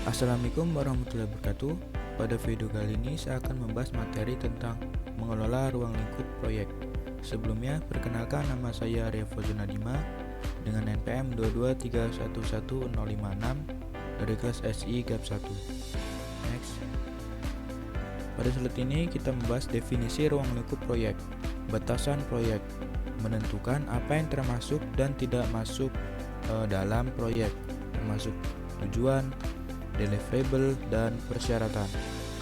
Assalamualaikum warahmatullahi wabarakatuh. Pada video kali ini saya akan membahas materi tentang mengelola ruang lingkup proyek. Sebelumnya, perkenalkan nama saya Revo Junadima dengan NPM 223111056 dari kelas SI GAP 1. Next. Pada slide ini kita membahas definisi ruang lingkup proyek, batasan proyek, menentukan apa yang termasuk dan tidak masuk dalam proyek, termasuk tujuan, deliverable, dan persyaratan.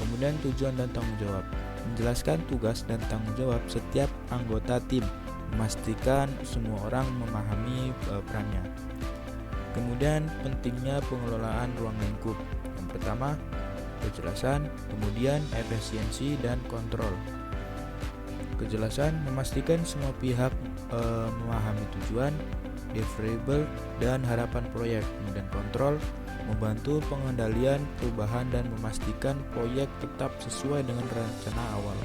Kemudian tujuan dan tanggung jawab, menjelaskan tugas dan tanggung jawab setiap anggota tim, memastikan semua orang memahami perannya. Kemudian pentingnya pengelolaan ruang lingkup. Yang pertama, kejelasan, kemudian efisiensi dan kontrol. Kejelasan, memastikan semua pihak memahami tujuan, deliverable, dan harapan proyek. Kemudian kontrol, membantu pengendalian perubahan dan memastikan proyek tetap sesuai dengan rencana awal.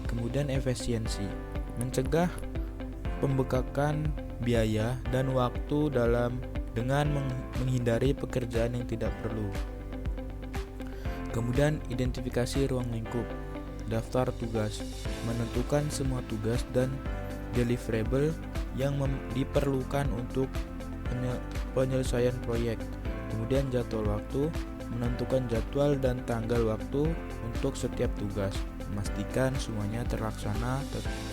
Kemudian efisiensi, mencegah pembengkakan biaya dan waktu dengan menghindari pekerjaan yang tidak perlu. Kemudian identifikasi ruang lingkup, daftar tugas, menentukan semua tugas dan deliverable yang diperlukan untuk penyelesaian proyek. Kemudian jadwal waktu, menentukan jadwal dan tanggal waktu untuk setiap tugas, memastikan semuanya terlaksana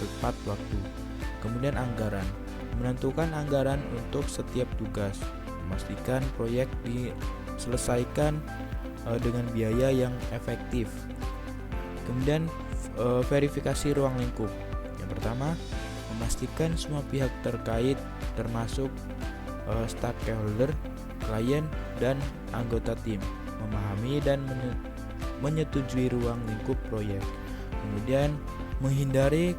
tepat waktu. Kemudian anggaran, menentukan anggaran untuk setiap tugas, memastikan proyek diselesaikan dengan biaya yang efektif. Kemudian verifikasi ruang lingkup. Yang pertama, memastikan semua pihak terkait termasuk stakeholder, klien, dan anggota tim memahami dan menyetujui ruang lingkup proyek. Kemudian menghindari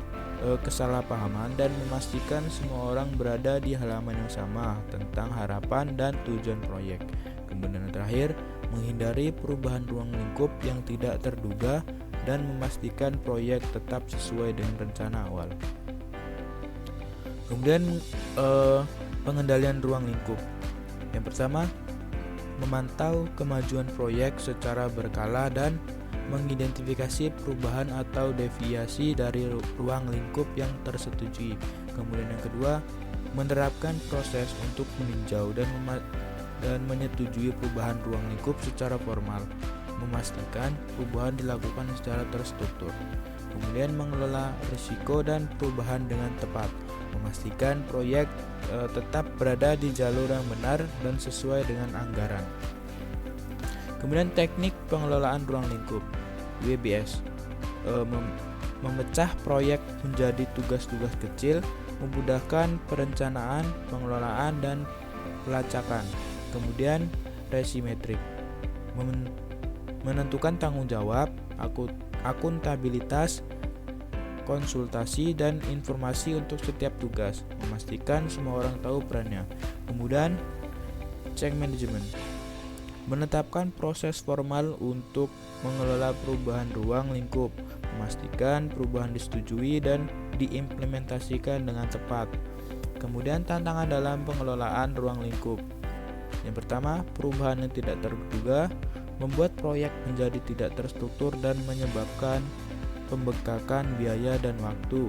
kesalahpahaman dan memastikan semua orang berada di halaman yang sama tentang harapan dan tujuan proyek. Kemudian yang terakhir, menghindari perubahan ruang lingkup yang tidak terduga dan memastikan proyek tetap sesuai dengan rencana awal. Kemudian pengendalian ruang lingkup. Yang pertama, memantau kemajuan proyek secara berkala dan mengidentifikasi perubahan atau deviasi dari ruang lingkup yang tersetujui. Kemudian yang kedua, menerapkan proses untuk meninjau dan menyetujui perubahan ruang lingkup secara formal, memastikan perubahan dilakukan secara terstruktur. Kemudian mengelola risiko dan perubahan dengan tepat, memastikan proyek tetap berada di jalur yang benar dan sesuai dengan anggaran. Kemudian teknik pengelolaan ruang lingkup, WBS, memecah proyek menjadi tugas-tugas kecil, memudahkan perencanaan, pengelolaan, dan pelacakan. Kemudian resimetrik, menentukan tanggung jawab, akuntabilitas, konsultasi, dan informasi untuk setiap tugas, memastikan semua orang tahu perannya. Kemudian change management, menetapkan proses formal untuk mengelola perubahan ruang lingkup, memastikan perubahan disetujui dan diimplementasikan dengan tepat. Kemudian tantangan dalam pengelolaan ruang lingkup. Yang pertama, perubahan yang tidak terduga, membuat proyek menjadi tidak terstruktur dan menyebabkan pembengkakan biaya dan waktu.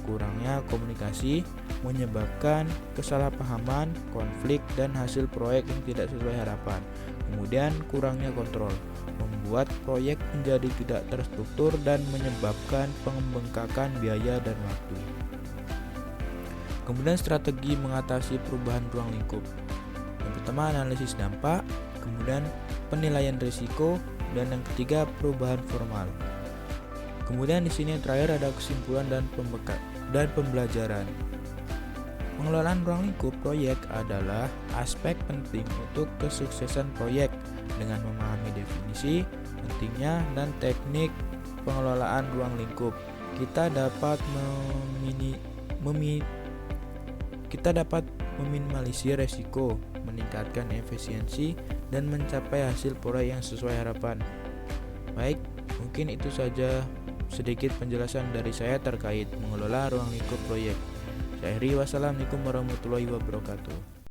Kurangnya komunikasi menyebabkan kesalahpahaman, konflik, dan hasil proyek yang tidak sesuai harapan. Kemudian kurangnya kontrol membuat proyek menjadi tidak terstruktur dan menyebabkan pembengkakan biaya dan waktu. Kemudian strategi mengatasi perubahan ruang lingkup. Yang pertama, analisis dampak, kemudian penilaian risiko, dan yang ketiga perubahan formal. Kemudian di sini terakhir ada kesimpulan dan pembelajaran. Pengelolaan ruang lingkup proyek adalah aspek penting untuk kesuksesan proyek. Dengan memahami definisi, pentingnya, dan teknik pengelolaan ruang lingkup, kita dapat meminimalisir resiko, meningkatkan efisiensi, dan mencapai hasil proyek yang sesuai harapan. Baik, mungkin itu saja sedikit penjelasan dari saya terkait mengelola ruang lingkup proyek. Saya akhiri, wassalamualaikum warahmatullahi wabarakatuh.